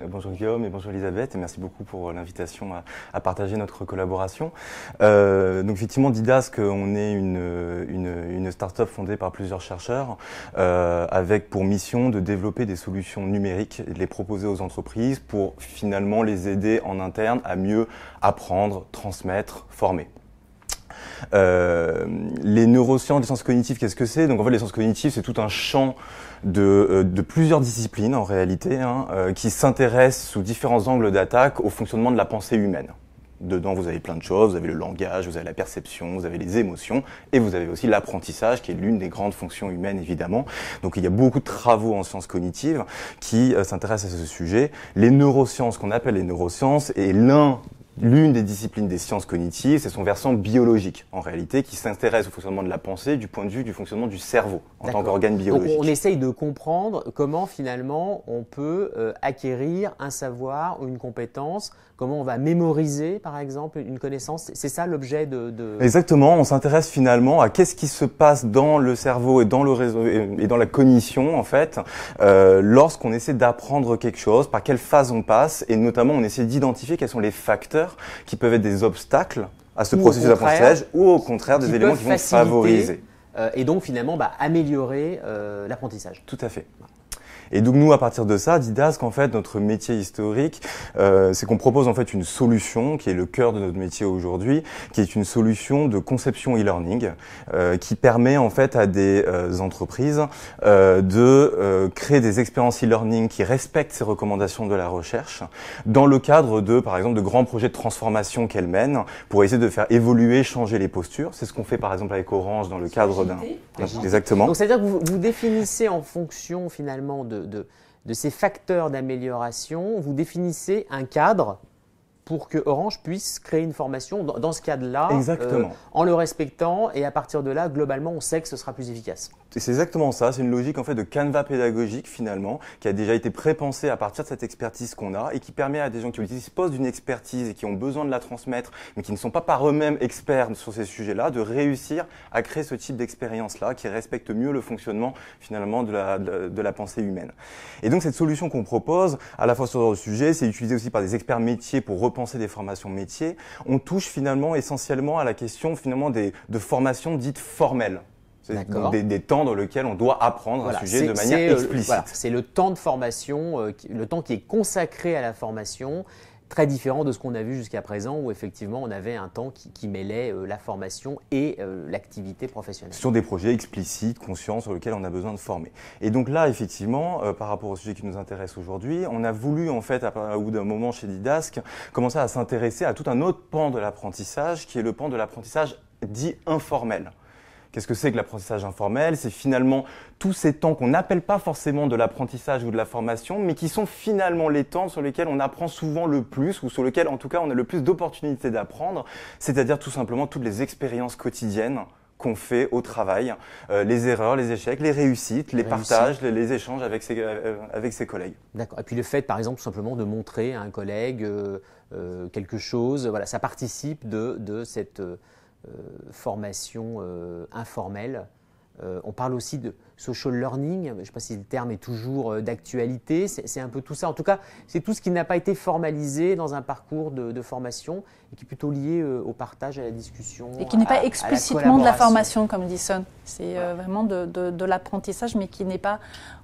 Bonjour Guillaume et bonjour Elisabeth. Et merci beaucoup pour l'invitation à partager notre collaboration. Donc, effectivement, Didasque, on est une start-up fondée par plusieurs chercheurs avec pour mission de développer des solutions numériques et de les proposer aux entreprises pour finalement les aider en interne à mieux apprendre, transmettre, former. Les neurosciences, les sciences cognitives, qu'est-ce que c'est? Donc en fait, les sciences cognitives, c'est tout un champ de plusieurs disciplines en réalité, qui s'intéressent sous différents angles d'attaque au fonctionnement de la pensée humaine. Dedans, vous avez plein de choses, vous avez le langage, vous avez la perception, vous avez les émotions, et vous avez aussi l'apprentissage, qui est l'une des grandes fonctions humaines, évidemment. Donc il y a beaucoup de travaux en sciences cognitives qui s'intéressent à ce sujet. Les neurosciences, qu'on appelle les neurosciences, est l'une des disciplines des sciences cognitives, c'est son versant biologique, en réalité, qui s'intéresse au fonctionnement de la pensée du point de vue du fonctionnement du cerveau, en tant qu'organe biologique. Donc on essaye de comprendre comment finalement on peut acquérir un savoir ou une compétence, comment on va mémoriser par exemple une connaissance. C'est ça l'objet de... Exactement, on s'intéresse finalement à qu'est-ce qui se passe dans le cerveau et dans le réseau et dans la cognition en fait, lorsqu'on essaie d'apprendre quelque chose, par quelle phase on passe, et notamment on essaie d'identifier quels sont les facteurs qui peuvent être des obstacles à ce processus d'apprentissage ou au contraire des éléments qui vont favoriser. Et donc finalement améliorer l'apprentissage. Tout à fait. Et donc nous, à partir de ça, Didasque, en fait, notre métier historique, c'est qu'on propose en fait une solution qui est le cœur de notre métier aujourd'hui, qui est une solution de conception e-learning, qui permet en fait à des entreprises de créer des expériences e-learning qui respectent ces recommandations de la recherche, dans le cadre de, par exemple, de grands projets de transformation qu'elles mènent, pour essayer de faire évoluer, changer les postures. C'est ce qu'on fait par exemple avec Orange dans le cadre d'un... Exactement. Donc c'est-à-dire que vous définissez en fonction finalement de ces facteurs d'amélioration, vous définissez un cadre pour que Orange puisse créer une formation dans ce cadre-là, en le respectant, et à partir de là, globalement, on sait que ce sera plus efficace. C'est exactement ça, c'est une logique en fait de canevas pédagogique finalement, qui a déjà été prépensée à partir de cette expertise qu'on a et qui permet à des gens qui disposent d'une expertise et qui ont besoin de la transmettre, mais qui ne sont pas par eux-mêmes experts sur ces sujets-là, de réussir à créer ce type d'expérience-là qui respecte mieux le fonctionnement finalement de la pensée humaine. Et donc cette solution qu'on propose, à la fois sur le sujet, c'est utilisé aussi par des experts métiers pour repenser des formations métiers. On touche finalement essentiellement à la question finalement de formations dites formelles. Des temps dans lesquels on doit apprendre un sujet de manière explicite. C'est le temps de formation, le temps qui est consacré à la formation, très différent de ce qu'on a vu jusqu'à présent où effectivement on avait un temps qui mêlait la formation et l'activité professionnelle. Sur des projets explicites, conscients, sur lesquels on a besoin de former. Et donc là, effectivement, par rapport au sujet qui nous intéresse aujourd'hui, on a voulu en fait, au bout d'un moment chez Didasque, commencer à s'intéresser à tout un autre pan de l'apprentissage qui est le pan de l'apprentissage dit informel. Qu'est-ce que c'est que l'apprentissage informel? C'est finalement tous ces temps qu'on n'appelle pas forcément de l'apprentissage ou de la formation, mais qui sont finalement les temps sur lesquels on apprend souvent le plus, ou sur lesquels en tout cas on a le plus d'opportunités d'apprendre, c'est-à-dire tout simplement toutes les expériences quotidiennes qu'on fait au travail, les erreurs, les échecs, les réussites, les partages, les échanges avec ses collègues. D'accord. Et puis le fait, par exemple, tout simplement de montrer à un collègue quelque chose, voilà, ça participe de cette formation informelle. On parle aussi de social learning, je ne sais pas si le terme est toujours d'actualité, c'est un peu tout ça. En tout cas, c'est tout ce qui n'a pas été formalisé dans un parcours de formation et qui est plutôt lié au partage, à la discussion. Et qui n'est pas explicitement de la formation, comme dit Son. C'est vraiment de l'apprentissage, mais qui n'est pas,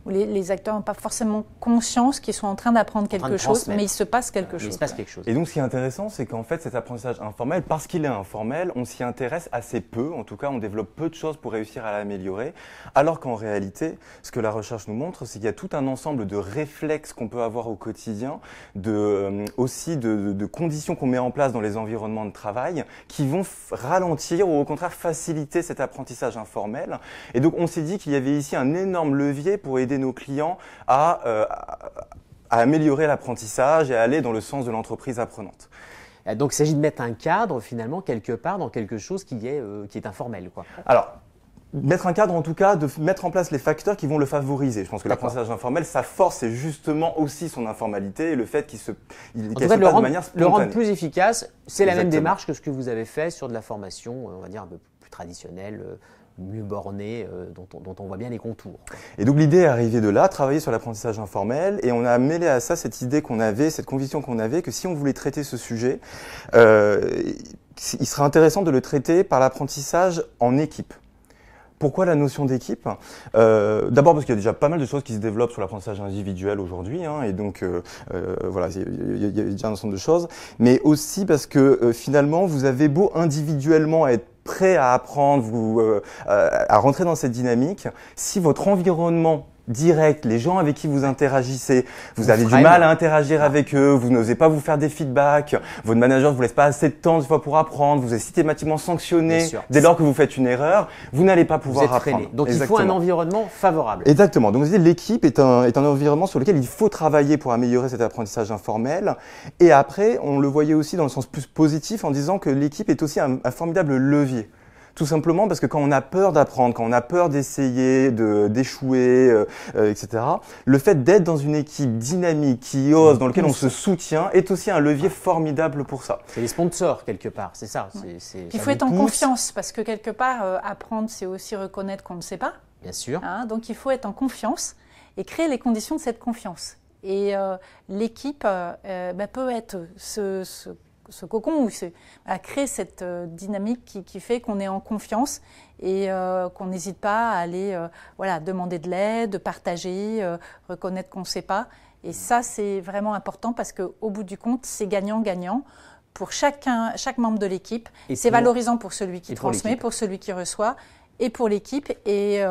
où les acteurs n'ont pas forcément conscience qu'ils sont en train d'apprendre quelque chose, mais il se passe quelque chose. Et donc, ce qui est intéressant, c'est qu'en fait, cet apprentissage informel, parce qu'il est informel, on s'y intéresse assez peu. En tout cas, on développe peu de choses pour réussir à l'améliorer. Alors qu'en réalité, ce que la recherche nous montre, c'est qu'il y a tout un ensemble de réflexes qu'on peut avoir au quotidien, aussi de conditions qu'on met en place dans les environnements de travail, qui vont ralentir ou au contraire faciliter cet apprentissage informel. Et donc, on s'est dit qu'il y avait ici un énorme levier pour aider nos clients à améliorer l'apprentissage et à aller dans le sens de l'entreprise apprenante. Donc, il s'agit de mettre un cadre, finalement, quelque part, dans quelque chose qui est informel, quoi. Alors, mettre un cadre, en tout cas, de mettre en place les facteurs qui vont le favoriser. Je pense que l'apprentissage informel, sa force, c'est justement aussi son informalité et le fait qu'elle se passe de manière spontanée. Le rendre plus efficace, c'est la même démarche que ce que vous avez fait sur de la formation, on va dire, un peu plus traditionnelle, mieux borné, dont on voit bien les contours. Et donc l'idée est arrivée de là, travailler sur l'apprentissage informel, et on a mêlé à ça cette idée qu'on avait, cette conviction qu'on avait, que si on voulait traiter ce sujet, il serait intéressant de le traiter par l'apprentissage en équipe. Pourquoi la notion d'équipe? D'abord parce qu'il y a déjà pas mal de choses qui se développent sur l'apprentissage individuel aujourd'hui, hein, et donc voilà, il y a déjà un ensemble de choses, mais aussi parce que finalement vous avez beau individuellement être prêt à apprendre, à rentrer dans cette dynamique, si votre environnement direct, les gens avec qui vous interagissez, vous avez du mal à interagir avec eux, vous n'osez pas vous faire des feedbacks, votre manager ne vous laisse pas assez de temps des fois pour apprendre, vous êtes systématiquement sanctionné dès lors que vous faites une erreur, vous n'allez pas pouvoir apprendre. Donc il faut un environnement favorable. Exactement. Donc l'équipe est un environnement sur lequel il faut travailler pour améliorer cet apprentissage informel. Et après, on le voyait aussi dans le sens plus positif en disant que l'équipe est aussi un formidable levier. Tout simplement parce que quand on a peur d'apprendre, quand on a peur d'essayer, d'échouer, etc., le fait d'être dans une équipe dynamique, qui ose, dans laquelle on se soutient, est aussi un levier formidable pour ça. C'est les sponsors, quelque part, c'est ça. Il faut être en confiance, parce que quelque part, apprendre, c'est aussi reconnaître qu'on ne sait pas. Bien sûr. Hein, donc il faut être en confiance et créer les conditions de cette confiance. Et l'équipe peut être ce cocon où à créer cette dynamique qui fait qu'on est en confiance et qu'on n'hésite pas à aller demander de l'aide, de partager, reconnaître qu'on ne sait pas. Et ça, c'est vraiment important parce qu'au bout du compte, c'est gagnant-gagnant pour chaque membre de l'équipe. C'est valorisant pour celui qui transmet, pour celui qui reçoit et pour l'équipe. Et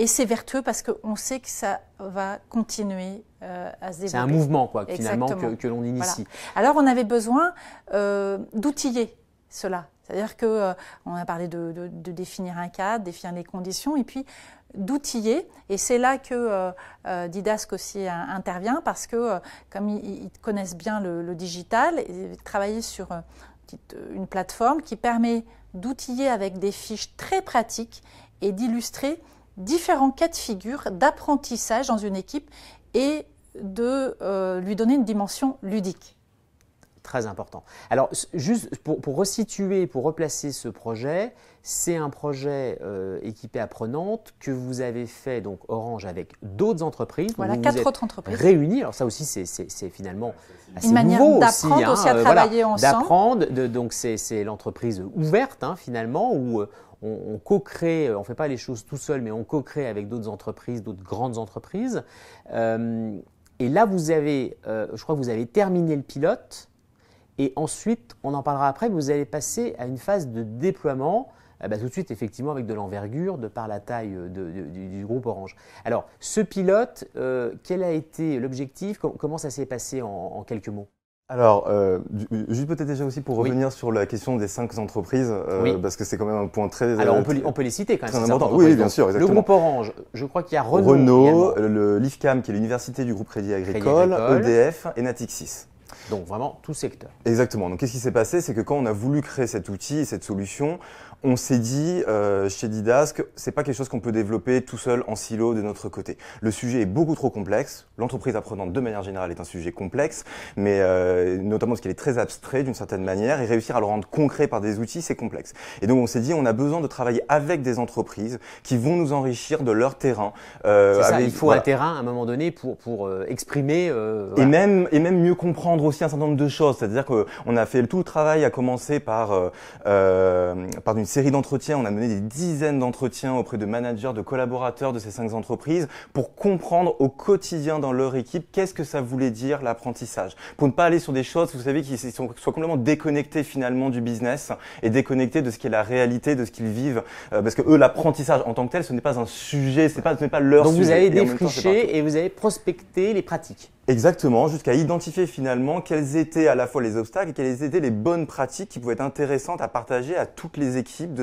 c'est vertueux parce qu'on sait que ça va continuer à se développer. C'est un mouvement, quoi, finalement, que l'on initie. Voilà. Alors, on avait besoin d'outiller cela. C'est-à-dire qu'on a parlé de définir un cadre, définir les conditions, et puis d'outiller. Et c'est là que Didasc aussi intervient, parce que comme ils connaissent bien le digital, ils travaillent sur une plateforme qui permet d'outiller avec des fiches très pratiques et d'illustrer différents cas de figure d'apprentissage dans une équipe et de lui donner une dimension ludique. Très important. Alors, juste pour resituer, pour replacer ce projet, c'est un projet équipé apprenante que vous avez fait, donc Orange, avec d'autres entreprises. Voilà, 4 autres entreprises. Réunies. Alors ça aussi, c'est finalement assez une manière d'apprendre aussi, à travailler ensemble. D'apprendre, donc c'est l'entreprise ouverte, hein, finalement, où on co-crée, on ne fait pas les choses tout seul, mais on co-crée avec d'autres entreprises, d'autres grandes entreprises. Et là, vous avez, je crois que vous avez terminé le pilote. Et ensuite, on en parlera après, vous allez passer à une phase de déploiement, tout de suite effectivement avec de l'envergure de par la taille du groupe Orange. Alors, ce pilote, quel a été l'objectif? Comment ça s'est passé en quelques mots? Alors, juste peut-être déjà aussi pour revenir sur la question des 5 entreprises, parce que c'est quand même un point très... Alors, on peut les citer quand même. Très important. Oui, bien sûr, exactement. Le groupe Orange, je crois qu'il y a Renault l'IFCAM, qui est l'université du groupe Crédit Agricole, EDF et Natixis. Donc vraiment tout secteur. Exactement. Donc qu'est-ce qui s'est passé? C'est que quand on a voulu créer cet outil, cette solution, on s'est dit chez Didasc, c'est pas quelque chose qu'on peut développer tout seul en silo de notre côté. Le sujet est beaucoup trop complexe. L'entreprise apprenante de manière générale est un sujet complexe, mais notamment parce qu'il est très abstrait d'une certaine manière, et réussir à le rendre concret par des outils, c'est complexe. Et donc on s'est dit, on a besoin de travailler avec des entreprises qui vont nous enrichir de leur terrain. C'est ça, il faut un terrain à un moment donné pour exprimer. Et même mieux comprendre aussi un certain nombre de choses. C'est-à-dire qu'on a fait tout le travail à commencer par une série d'entretiens, on a mené des dizaines d'entretiens auprès de managers, de collaborateurs de ces 5 entreprises pour comprendre au quotidien dans leur équipe qu'est-ce que ça voulait dire l'apprentissage. Pour ne pas aller sur des choses, vous savez, qui soient complètement déconnectées finalement du business et déconnectées de ce qui est la réalité, de ce qu'ils vivent. Parce que eux, l'apprentissage en tant que tel, ce n'est pas un sujet, ce n'est pas leur Donc sujet. vous avez défriché et vous avez prospecté les pratiques. Exactement, jusqu'à identifier finalement quels étaient à la fois les obstacles et quelles étaient les bonnes pratiques qui pouvaient être intéressantes à partager à toutes les équipes de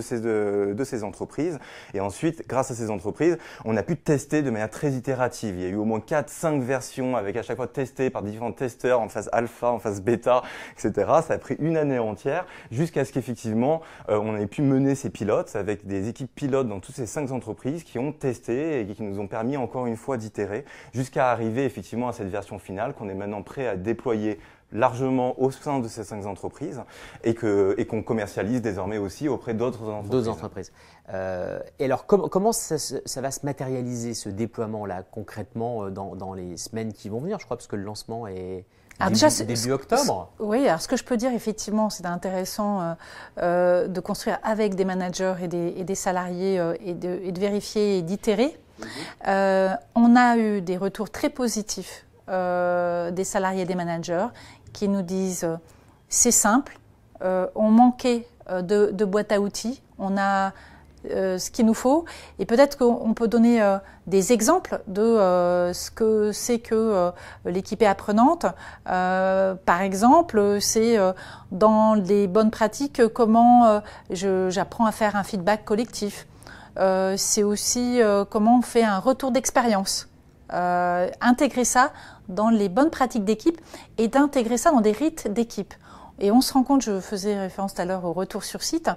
ces entreprises. Et ensuite, grâce à ces entreprises, on a pu tester de manière très itérative. Il y a eu au moins 4-5 versions avec à chaque fois testées par différents testeurs en phase alpha, en phase bêta, etc. Ça a pris une année entière jusqu'à ce qu'effectivement on ait pu mener ces pilotes avec des équipes pilotes dans toutes ces 5 entreprises qui ont testé et qui nous ont permis encore une fois d'itérer jusqu'à arriver effectivement à cette version finale qu'on est maintenant prêt à déployer largement au sein de ces 5 entreprises et qu'on commercialise désormais aussi auprès d'autres entreprises. Et alors, comment ça va se matérialiser, ce déploiement-là, concrètement, dans les semaines qui vont venir, je crois, parce que le lancement est début octobre. Oui, alors ce que je peux dire, effectivement, c'est intéressant de construire avec des managers et des salariés et de vérifier et d'itérer. On a eu des retours très positifs des salariés et des managers qui nous disent c'est simple, on manquait de boîte à outils, on a ce qu'il nous faut, et peut-être qu'on peut donner des exemples de ce que c'est que l'équipe apprenante. Par exemple, c'est dans les bonnes pratiques comment j'apprends à faire un feedback collectif. C'est aussi comment on fait un retour d'expérience. Intégrer ça dans les bonnes pratiques d'équipe et d'intégrer ça dans des rites d'équipe. Et on se rend compte, je faisais référence tout à l'heure au retour sur site,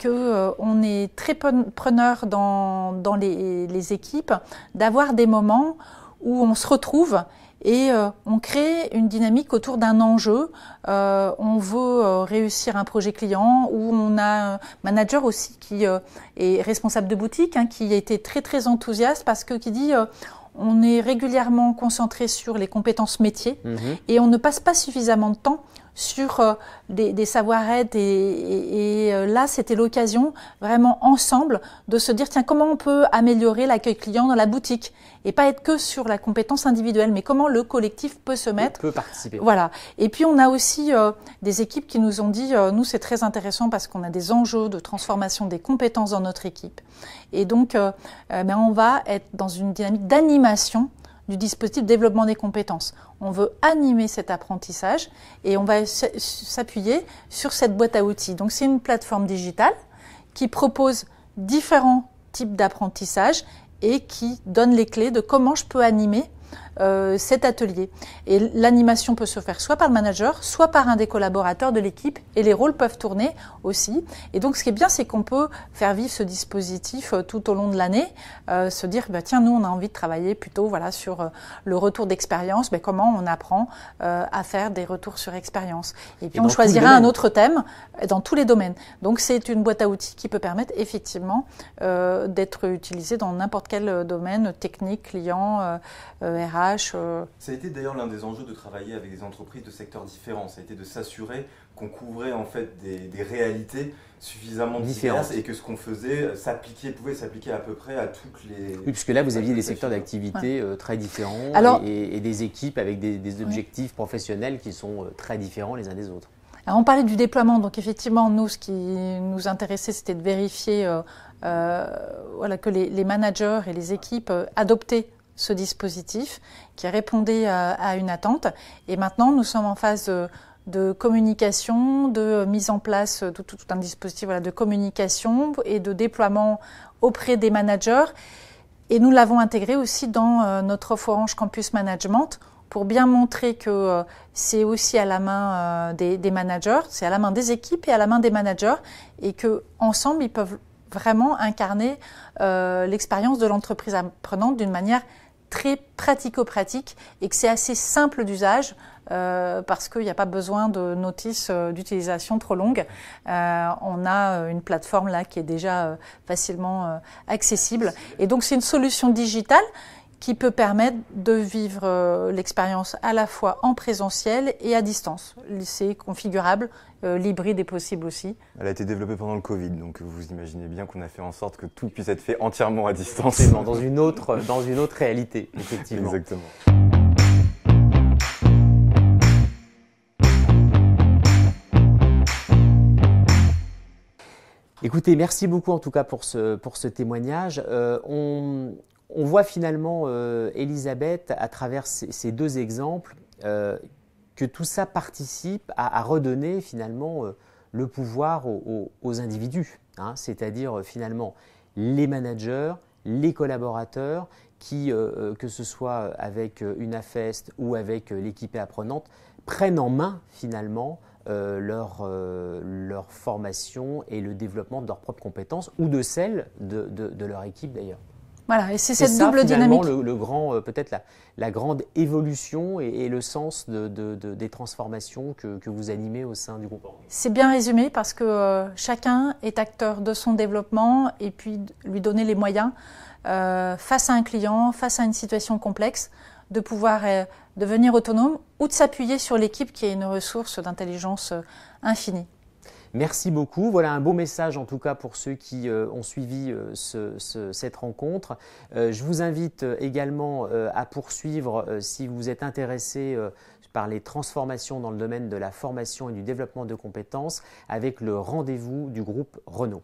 qu'on est très preneur dans les équipes d'avoir des moments où on se retrouve et on crée une dynamique autour d'un enjeu. On veut réussir un projet client, où on a un manager aussi qui est responsable de boutique, qui a été très très enthousiaste parce que qui dit on est régulièrement concentré sur les compétences métiers et on ne passe pas suffisamment de temps sur des savoir-être et là c'était l'occasion vraiment ensemble de se dire tiens, comment on peut améliorer l'accueil client dans la boutique et pas être que sur la compétence individuelle, mais comment le collectif peut se mettre, peut participer. Voilà. Et puis on a aussi des équipes qui nous ont dit nous c'est très intéressant parce qu'on a des enjeux de transformation des compétences dans notre équipe et donc on va être dans une dynamique d'animation du dispositif de développement des compétences. On veut animer cet apprentissage et on va s'appuyer sur cette boîte à outils. Donc c'est une plateforme digitale qui propose différents types d'apprentissage et qui donne les clés de comment je peux animer cet atelier. Et l'animation peut se faire soit par le manager, soit par un des collaborateurs de l'équipe et les rôles peuvent tourner aussi. Et donc ce qui est bien, c'est qu'on peut faire vivre ce dispositif tout au long de l'année, se dire tiens, nous on a envie de travailler plutôt sur le retour d'expérience, comment on apprend à faire des retours sur expérience. Et puis on choisira un autre thème dans tous les domaines. Donc c'est une boîte à outils qui peut permettre effectivement d'être utilisée dans n'importe quel domaine, technique, client, RH. Ça a été d'ailleurs l'un des enjeux de travailler avec des entreprises de secteurs différents. Ça a été de s'assurer qu'on couvrait en fait des réalités suffisamment diverses et que ce qu'on faisait pouvait s'appliquer à peu près à toutes les... Oui, puisque là vous aviez des secteurs d'activité très différents et des équipes avec des objectifs professionnels qui sont très différents les uns des autres. Alors on parlait du déploiement, donc effectivement nous ce qui nous intéressait c'était de vérifier que les managers et les équipes adoptaient ce dispositif qui répondait à une attente. Et maintenant, nous sommes en phase de communication, de mise en place de tout un dispositif de communication et de déploiement auprès des managers. Et nous l'avons intégré aussi dans notre offre Orange Campus Management pour bien montrer que c'est aussi à la main des managers, c'est à la main des équipes et à la main des managers et qu'ensemble, ils peuvent vraiment incarner l'expérience de l'entreprise apprenante d'une manière très pratico-pratique et que c'est assez simple d'usage parce qu'il n'y a pas besoin de notices d'utilisation trop longues. On a une plateforme là qui est déjà facilement accessible et donc c'est une solution digitale qui peut permettre de vivre l'expérience à la fois en présentiel et à distance. C'est configurable, l'hybride est possible aussi. Elle a été développée pendant le Covid, donc vous imaginez bien qu'on a fait en sorte que tout puisse être fait entièrement à distance. Dans une autre réalité, effectivement. Exactement. Écoutez, merci beaucoup en tout cas pour ce témoignage. On voit finalement, Elisabeth, à travers ces deux exemples, que tout ça participe à redonner finalement le pouvoir aux individus, hein, c'est-à-dire finalement les managers, les collaborateurs qui, que ce soit avec une AFEST ou avec l'équipe apprenante, prennent en main finalement leur formation et le développement de leurs propres compétences ou de celles de leur équipe d'ailleurs. Voilà, et c'est cette double finalement, dynamique. le grand, peut-être la grande évolution et le sens des transformations que vous animez au sein du groupe. C'est bien résumé parce que chacun est acteur de son développement et puis lui donner les moyens face à un client, face à une situation complexe, de pouvoir devenir autonome ou de s'appuyer sur l'équipe qui est une ressource d'intelligence infinie. Merci beaucoup. Voilà un beau message en tout cas pour ceux qui ont suivi cette rencontre. Je vous invite également à poursuivre si vous êtes intéressé par les transformations dans le domaine de la formation et du développement de compétences avec le rendez-vous du groupe Renault.